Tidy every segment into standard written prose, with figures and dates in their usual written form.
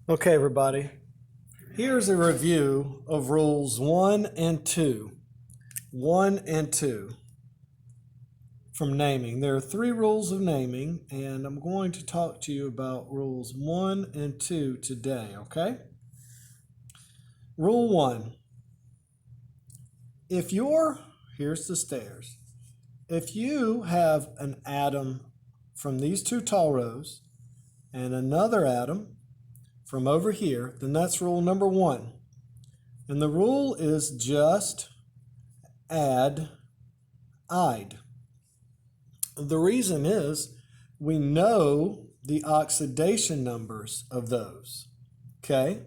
Okay, everybody. Here's a review of rules 1 and 2. 1 and 2 from naming. There are 3 rules of naming, and I'm going to talk to you about rules 1 and 2 today, okay? Rule 1. Here's the stairs. If you have an atom from these 2 tall rows and another atom from over here, then that's rule number 1. And the rule is just add "-ide". The reason is we know the oxidation numbers of those, okay?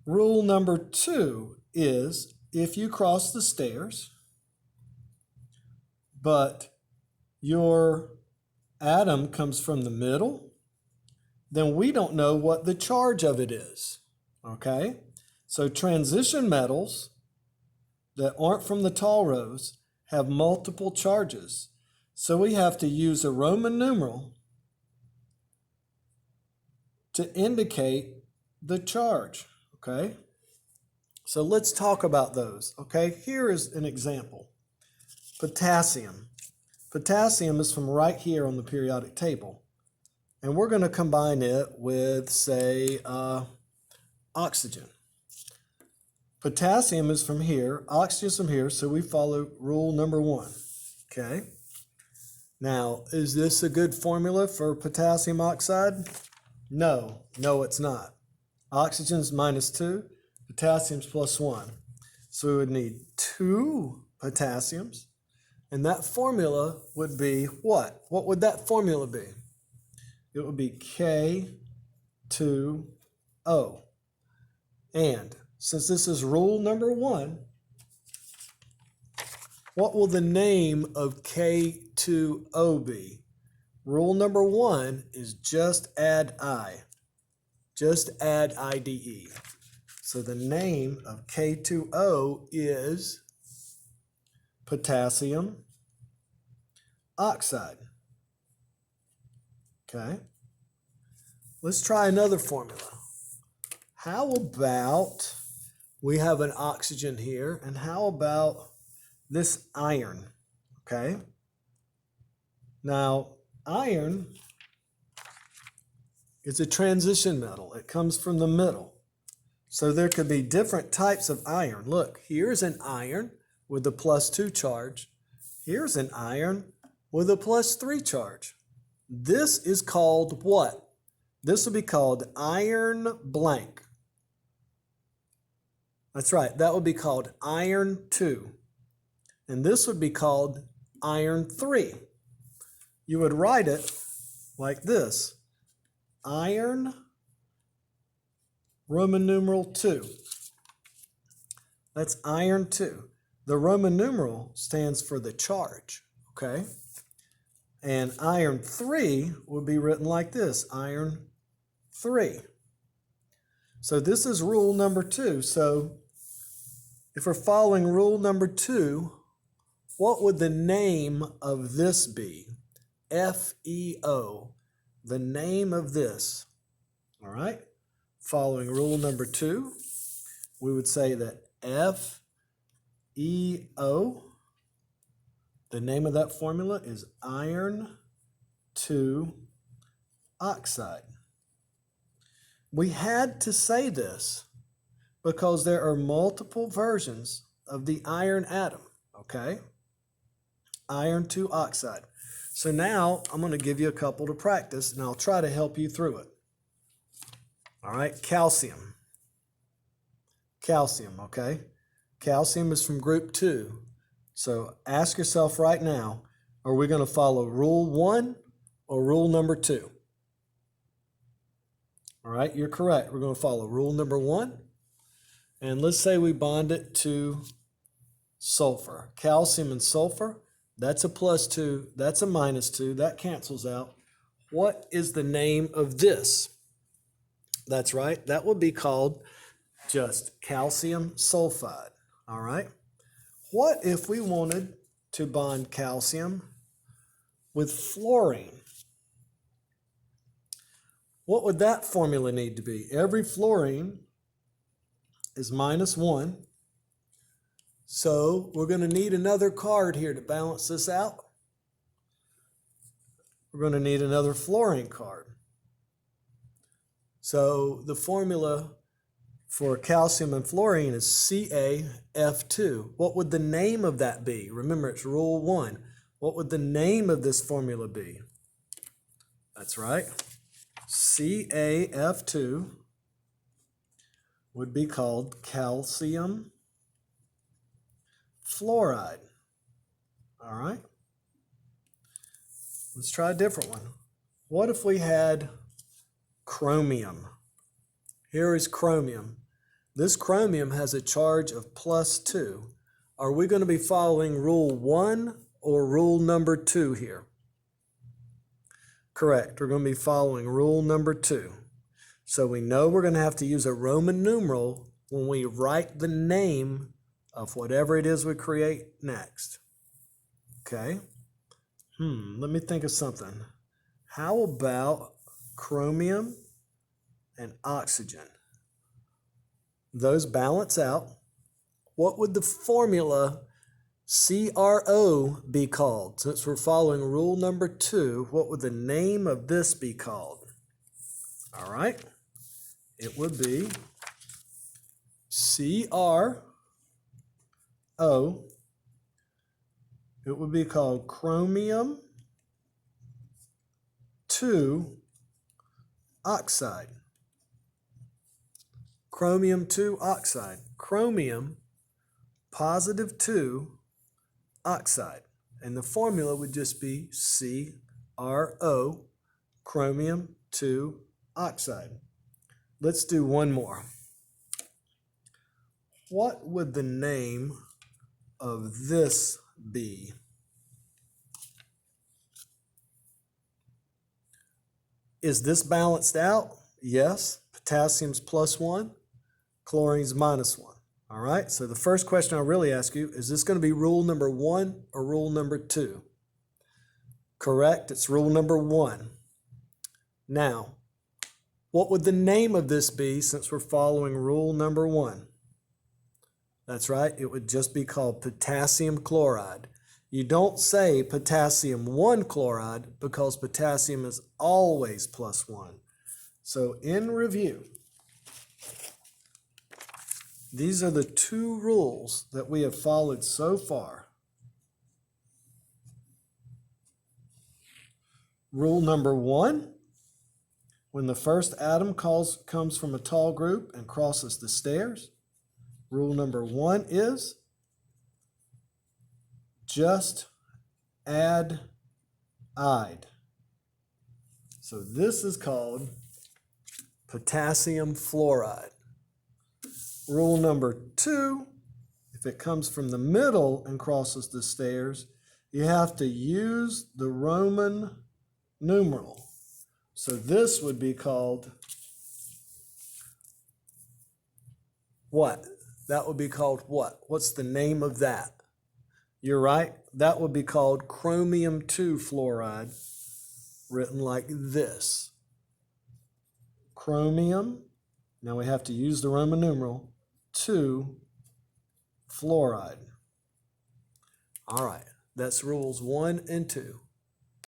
Rule number 2 is if you cross the stairs, but your atom comes from the middle, then we don't know what the charge of it is, okay? So transition metals that aren't from the tall rows have multiple charges. So we have to use a Roman numeral to indicate the charge, okay? So let's talk about those, okay? Here is an example. Potassium. Potassium is from right here on the periodic table. And we're going to combine it with, say, oxygen. Potassium is from here, oxygen is from here, so we follow rule number 1, okay? Now, is this a good formula for potassium oxide? No, it's not. Oxygen's -2, potassium's +1. So we would need 2 potassiums, and that formula would be what? What would that formula be? It would be K2O. And since this is rule number 1, what will the name of K2O be? Rule number 1 is just add I. Just add IDE. So the name of K2O is potassium oxide. Okay. Let's try another formula. How about we have an oxygen here, and how about this iron? Okay. Now, iron is a transition metal. It comes from the middle. So there could be different types of iron. Look, here's an iron with a +2 charge. Here's an iron with a +3 charge. This is called what? This would be called iron blank. That's right, that would be called iron 2. And this would be called iron 3. You would write it like this: iron Roman numeral 2. That's iron 2. The Roman numeral stands for the charge, okay? And iron 3 would be written like this: iron 3. So this is rule number 2. So if we're following rule number 2, what would the name of this be? FeO, the name of this. All right? Following rule number 2, we would say that FeO, the name of that formula is iron 2 oxide. We had to say this because there are multiple versions of the iron atom, okay? Iron 2 oxide. So now I'm going to give you a couple to practice, and I'll try to help you through it. All right, calcium. Calcium, okay? Calcium is from group 2. So ask yourself right now, are we going to follow rule 1 or rule number 2? All right, you're correct. We're going to follow rule number 1. And let's say we bond it to sulfur. Calcium and sulfur, that's a +2, that's a -2, that cancels out. What is the name of this? That's right, that would be called just calcium sulfide, all right? What if we wanted to bond calcium with fluorine? What would that formula need to be? Every fluorine is -1. So we're going to need another card here to balance this out. We're going to need another fluorine card. So the formula for calcium and fluorine is CaF2. What would the name of that be? Remember, it's rule 1. What would the name of this formula be? That's right. CaF2 would be called calcium fluoride. All right. Let's try a different one. What if we had chromium? Here is chromium. This chromium has a charge of +2. Are we going to be following rule 1 or rule number 2 here? Correct. We're going to be following rule number 2. So we know we're going to have to use a Roman numeral when we write the name of whatever it is we create next. Okay. Let me think of something. How about chromium and oxygen? Those balance out. What would the formula CRO be called? Since we're following rule number 2, what would the name of this be called? All right. It would be CRO. It would be called chromium 2 oxide. Chromium 2 oxide. Chromium +2 oxide. And the formula would just be CRO, chromium 2 oxide. Let's do one more. What would the name of this be? Is this balanced out? Yes. Potassium's +1, chlorine's -1. All right, so the first question I'll really ask you, is this going to be rule number 1 or rule number 2? Correct, it's rule number 1. Now, what would the name of this be since we're following rule number 1? That's right, it would just be called potassium chloride. You don't say potassium 1 chloride because potassium is always +1. So in review, these are the 2 rules that we have followed so far. Rule number 1, when the first atom comes from a tall group and crosses the stairs, rule number 1 is just add "-ide". So this is called potassium fluoride. Rule number 2, if it comes from the middle and crosses the stairs, you have to use the Roman numeral. So this would be called what? That would be called what? What's the name of that? You're right. That would be called chromium 2 fluoride, written like this. Chromium, now we have to use the Roman numeral, 2 fluoride. All right, that's rules 1 and 2.